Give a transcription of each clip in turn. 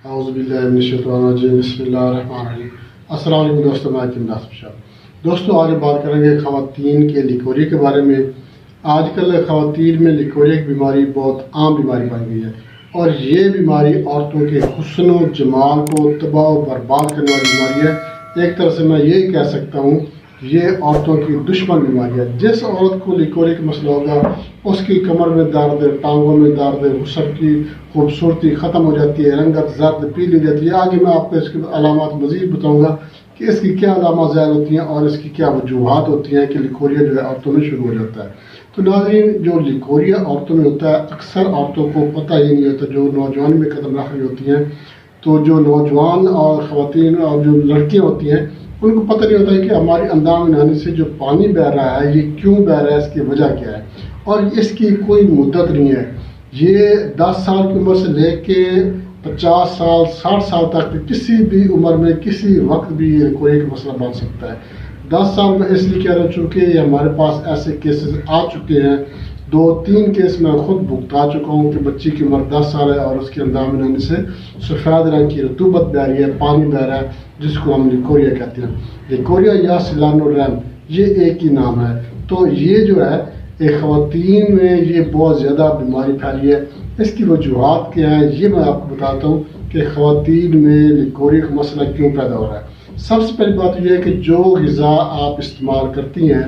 اعوذ باللہ من الشیطان الرجیم بسم اللہ الرحمن الرحیم۔ السلام علیکم دوستوں، میں حکیم ناصر شاہ۔ دوستوں، آج بات کریں گے خواتین کے لیکوریا کے بارے میں۔ آج کل خواتین میں لیکوریا کی بیماری بہت عام بیماری بن گئی ہے، اور یہ بیماری عورتوں کے حسن و جمال کو تباہ و برباد کرنے والی بیماری ہے۔ ایک طرح سے میں یہ کہہ سکتا ہوں یہ عورتوں کی دشمن بیماری ہے۔ جس عورت کو لیکوریا کا مسئلہ ہوگا اس کی کمر میں درد، ٹانگوں میں درد، حسن کی خوبصورتی ختم ہو جاتی ہے، رنگت زرد پیلی ہو جاتی ہے۔ آگے میں آپ کو اس کی علامات مزید بتاؤں گا کہ اس کی کیا علامات ظاہر ہوتی ہیں اور اس کی کیا وجوہات ہوتی ہیں کہ لیکوریا جو ہے عورتوں میں شروع ہو جاتا ہے۔ تو ناظرین، جو لیکوریا عورتوں میں ہوتا ہے اکثر عورتوں کو پتہ ہی نہیں ہوتا، جو نوجوانی میں قدم رکھ رہی ہوتی ہیں۔ تو جو نوجوان اور خواتین اور جو لڑکیاں ہوتی ہیں ان کو پتہ نہیں ہوتا ہے کہ ہماری اندام نہانی سے جو پانی بہہ رہا ہے یہ کیوں بہہ رہا ہے، اس کی وجہ کیا ہے، اور اس کی کوئی مدت نہیں ہے۔ یہ 10 سال کی عمر سے لے کے 50 سال 60 سال تک کسی بھی عمر میں کسی وقت بھی یہ لیکوریا کا مسئلہ بن سکتا ہے۔ 10 سال میں اس لیے کہہ رہا ہوں چونکہ ہمارے پاس ایسے کیسز آ چکے ہیں، 2-3 کیس میں خود بھگتا چکا ہوں کہ بچی کی عمر 10 سال ہے اور اس کے اندام نہانی سے سفید رنگ کی رطوبت بہ رہی ہے، پانی بہ رہا ہے، جس کو ہم لیکوریا کہتے ہیں۔ لیکوریا یا سیلانوریم یہ ایک ہی نام ہے۔ تو یہ جو ہے ایک خواتین میں یہ بہت زیادہ بیماری پھیلی ہے۔ اس کی وجوہات کیا ہیں یہ میں آپ کو بتاتا ہوں کہ خواتین میں لیکوریا کا مسئلہ کیوں پیدا ہو رہا ہے۔ سب سے پہلی بات یہ ہے کہ جو غذا آپ استعمال کرتی ہیں،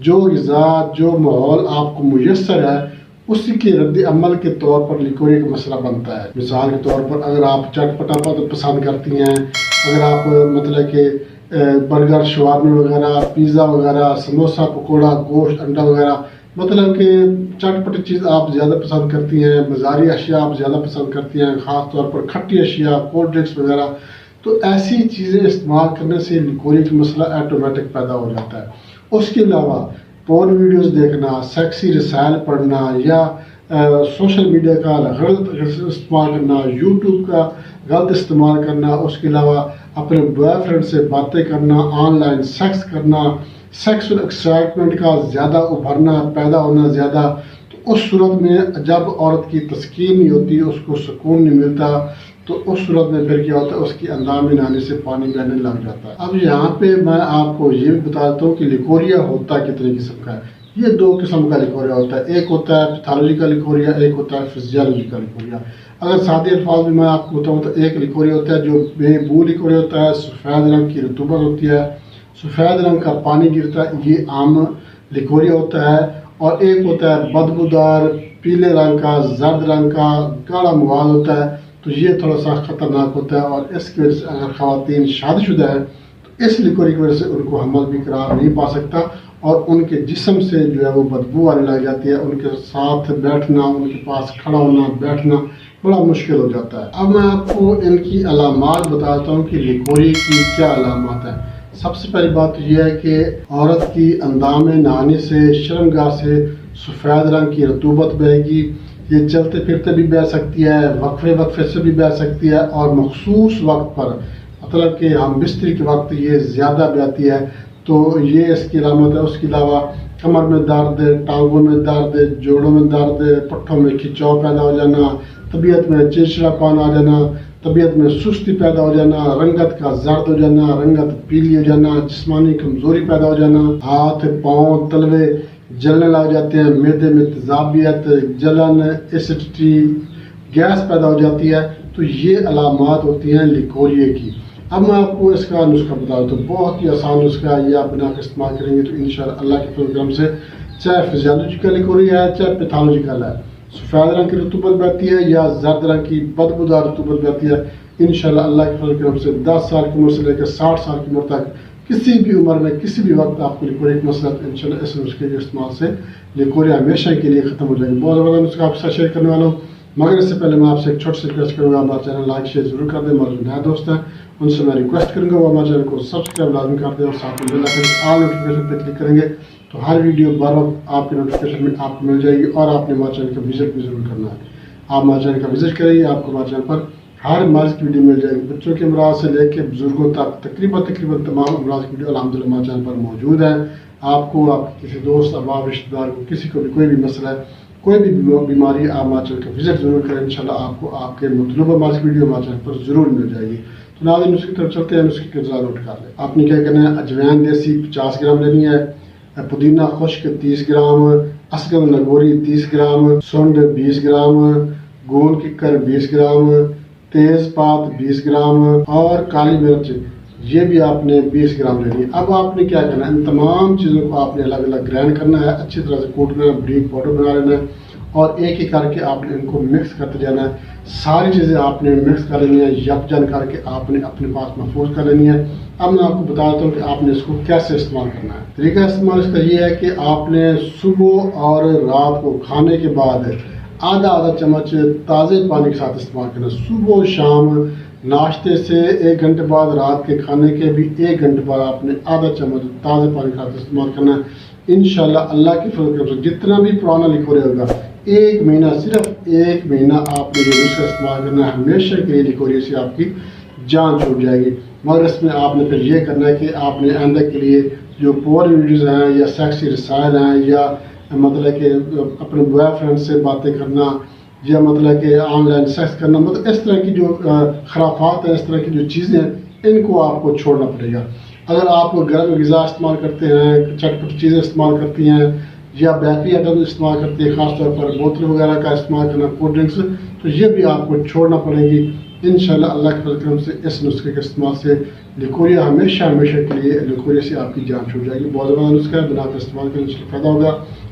جو غذا جو ماحول آپ کو میسر ہے، اسی کے رد عمل کے طور پر لیکوریا کا مسئلہ بنتا ہے۔ مثال کے طور پر اگر آپ چٹپٹا پسند کرتی ہیں، اگر آپ مطلب کہ برگر، شوارمے وغیرہ، پیزا وغیرہ، سموسا، پکوڑا، گوشت، انڈا وغیرہ، مطلب کہ چٹپٹی چیز آپ زیادہ پسند کرتی ہیں، مزاری اشیاء آپ زیادہ پسند کرتی ہیں، خاص طور پر کھٹی اشیاء، کولڈ ڈرنکس وغیرہ، تو ایسی چیزیں استعمال کرنے سے لیکوریا کا مسئلہ آٹومیٹک پیدا ہو جاتا ہے۔ اس کے علاوہ پورن ویڈیوز دیکھنا، سیکسی رسائل پڑھنا، یا سوشل میڈیا کا غلط استعمال کرنا، یوٹیوب کا غلط استعمال کرنا، اس کے علاوہ اپنے بوائے فرینڈ سے باتیں کرنا، آن لائن سیکس کرنا، سیکسول ایکسائٹمنٹ کا زیادہ ابھرنا، پیدا ہونا زیادہ، تو اس صورت میں جب عورت کی تسکین نہیں ہوتی، اس کو سکون نہیں ملتا، تو اس صورت میں پھر کیا ہوتا ہے، اس کی اندام نہانی سے پانی بہنے لگ جاتا ہے۔ اب یہاں پہ میں آپ کو یہ بھی بتا دیتا ہوں کہ لیکوریا ہوتا کتنے قسم کا ہے۔ یہ 2 قسم کا لیکوریا ہوتا ہے، ایک ہوتا ہے پیتھالوجیکل لیکوریا، ایک ہوتا ہے فزیولوجیکل لیکوریا۔ اگر سادے الفاظ میں میں آپ کو بتاؤں تو ایک لیکوریا ہوتا ہے جو بے بو لیکوریا ہوتا ہے، سفید رنگ کی رطوبت ہوتی ہے، سفید رنگ کا پانی گرتا ہے، یہ عام لیکوریا ہوتا ہے۔ اور ایک ہوتا ہے بدبودار پیلے رنگ کا، زرد رنگ کا، گاڑھا مواد ہوتا ہے، تو یہ تھوڑا سا خطرناک ہوتا ہے، اور اس کی وجہ سے اگر خواتین شادی شدہ ہے تو اس لیکوریا کی وجہ سے ان کو حمل بھی قرار نہیں پا سکتا، اور ان کے جسم سے جو ہے وہ بدبو آنے لگ جاتی ہے، ان کے ساتھ بیٹھنا، ان کے پاس کھڑا ہونا، بیٹھنا بڑا مشکل ہو جاتا ہے۔ اب میں آپ کو ان کی علامات بتاتا ہوں کہ لیکوریا کی کیا علامات ہیں۔ سب سے پہلی بات یہ ہے کہ عورت کی اندام نہانی سے، شرمگاہ سے سفید رنگ کی رطوبت بہے گی۔ یہ چلتے پھرتے بھی بہہ سکتی ہے، وقفے سے بھی بہہ سکتی ہے، اور مخصوص وقت پر، مطلب کہ ہم بستری کے وقت یہ زیادہ بہتی ہے، تو یہ اس کی علامت ہے۔ اس کے علاوہ کمر میں درد، ٹانگوں میں درد، جوڑوں میں درد، پٹھوں میں کھچاؤ پیدا ہو جانا، طبیعت میں چڑچڑاپن آ جانا، طبیعت میں سستی پیدا ہو جانا، رنگت کا زرد ہو جانا، رنگت پیلی ہو جانا، جسمانی کمزوری پیدا ہو جانا، ہاتھ پاؤں تلوے جلنے لگ جاتے ہیں، معدے میں تیزابیت، جلن، ایسیڈیٹی، گیس پیدا ہو جاتی ہے، تو یہ علامات ہوتی ہیں لیکوریا کی۔ اب میں آپ کو اس کا نسخہ بتا دوں تو بہت ہی آسان نسخہ ہے، یہ آپ بنا کے استعمال کریں گے تو انشاءاللہ اللہ کے فضل و کرم سے، چاہے فزیولوجیکل لیکوریا ہے چاہے پیتھالوجیکل ہے، سفید رنگ کی رطوبت بہتی ہے یا زرد رنگ کی بدبودار رطوبت بہتی ہے، انشاءاللہ اللہ کے فضل و کرم سے 10 سال کی عمر سے لے کر 60 سال کی عمر تک کسی بھی عمر میں کسی بھی وقت آپ کو لیکوریا کا مسئلہ تو انشاءاللہ اس نسخے کے استعمال سے لیکوریا ہمیشہ کے لیے ختم ہو جائے گی۔ بہت زبردست نسخہ آپ کے ساتھ شیئر کرنے والا ہوں، مگر اس سے پہلے میں آپ سے ایک چھوٹی سی ریکویسٹ کروں گا، ہمارا چینل لائک شیئر ضرور کر دیں۔ ہمارے نئے دوست ہیں ان سے میں ریکویسٹ کروں گا وہ ہمارے چینل کو سبسکرائب لازمی کر دیں، اور ساتھ میں بیل آئکن آل نوٹیفیکیشن پہ کلک کریں گے تو ہر ویڈیو بار وقت آپ کے نوٹیفیکیشن میں آپ کو مل جائے گی، اور آپ نے ہمارے چینل کا وزٹ بھی ضرور کرنا ہے۔ آپ ہمارے چینل کا وزٹ کریں گے، آپ کو ہمارے چینل پر ہر مرض کی ویڈیو مل جائے گی، بچوں کے امراض سے لے کے بزرگوں تک تقریباً تمام امراض کی ویڈیو الحمدللہ ہمارے چینل پر موجود ہے۔ آپ کو آپ کے کسی دوست، احباب، رشتہ دار کو کسی کو بھی کوئی بھی مسئلہ ہے، کوئی بھی بیماری آپ ہمارے چینل کا وزٹ ضرور کریں، انشاءاللہ آپ کو آپ کے مطلوبہ ماسک ویڈیو ہمارے چینل پر ضرور مل جائے گی۔ تو ناظرین نسخے کی طرف چلتے ہیں، نسخے کے اجزاء نوٹ کر لیں۔ آپ نے کیا کرنا ہے، اجوین دیسی 50 گرام لینی ہے، پودینہ خشک 30 گرام، اسکن لگوری 30 گرام، سونڈ 20 گرام، گول ککر 20 گرام، تیز پات 20 گرام اور کالی مرچ یہ بھی آپ نے 20 گرام لینی ہے۔ اب آپ نے کیا کرنا ہے، ان تمام چیزوں کو آپ نے الگ الگ گرائنڈ کرنا ہے، اچھی طرح سے کوٹنا ہے، بریک پاؤڈر بنا لینا ہے اور ایک ایک کر کے آپ نے ان کو مکس کرتے جانا ہے۔ ساری چیزیں آپ نے مکس کر لینی ہے، یکجا کر کے آپ نے اپنے پاس محفوظ کر لینی ہے۔ اب میں آپ کو بتا دیتا ہوں کہ آپ نے اس کو کیسے استعمال کرنا ہے۔ طریقہ استعمال اس کا یہ ہے کہ آپ نے صبح اور رات کو کھانے کے بعد آدھا چمچ تازے پانی کے ساتھ استعمال کرنا ہے۔ صبح و شام ناشتے سے 1 گھنٹے بعد، رات کے کھانے کے بھی 1 گھنٹے بعد آپ نے آدھا چمچ تازے پانی کے ساتھ استعمال کرنا ہے۔ انشاءاللہ اللہ کی فضل سے جتنا بھی پرانا لکوری ہوگا، 1 مہینہ، صرف 1 مہینہ آپ نے یہ نسخہ استعمال کرنا ہے، ہمیشہ کے لیے لکوری سے آپ کی جان چھوٹ جائے گی۔ مگر اس میں آپ نے پھر یہ کرنا ہے کہ آپ نے آئندہ کے لیے جو پور ویڈیوز ہیں یا سیکسی رسائل ہیں یا مطلب کہ اپنے بوائے فرینڈ سے باتیں کرنا یا مطلب کہ آن لائن سیکس کرنا، مطلب اس طرح کی جو خرافات ہیں، اس طرح کی جو چیزیں ہیں، ان کو آپ کو چھوڑنا پڑے گا۔ اگر آپ گرم غذا استعمال کرتے ہیں، چٹپٹ چیزیں استعمال کرتی ہیں یا بیکری آئٹم استعمال کرتے ہیں، خاص طور پر بوتل وغیرہ کا استعمال کرنا، کولڈ ڈرنکس، تو یہ بھی آپ کو چھوڑنا پڑے گی۔ انشاءاللہ اللہ کے فضل کرم سے اس نسخے کے استعمال سے لکوریا ہمیشہ کے لیے لکوریا سے آپ کی جان چھوٹ جائے گی۔ بہت زبردست نسخہ ہے، بنا کر استعمال کرنے سے فائدہ ہوگا۔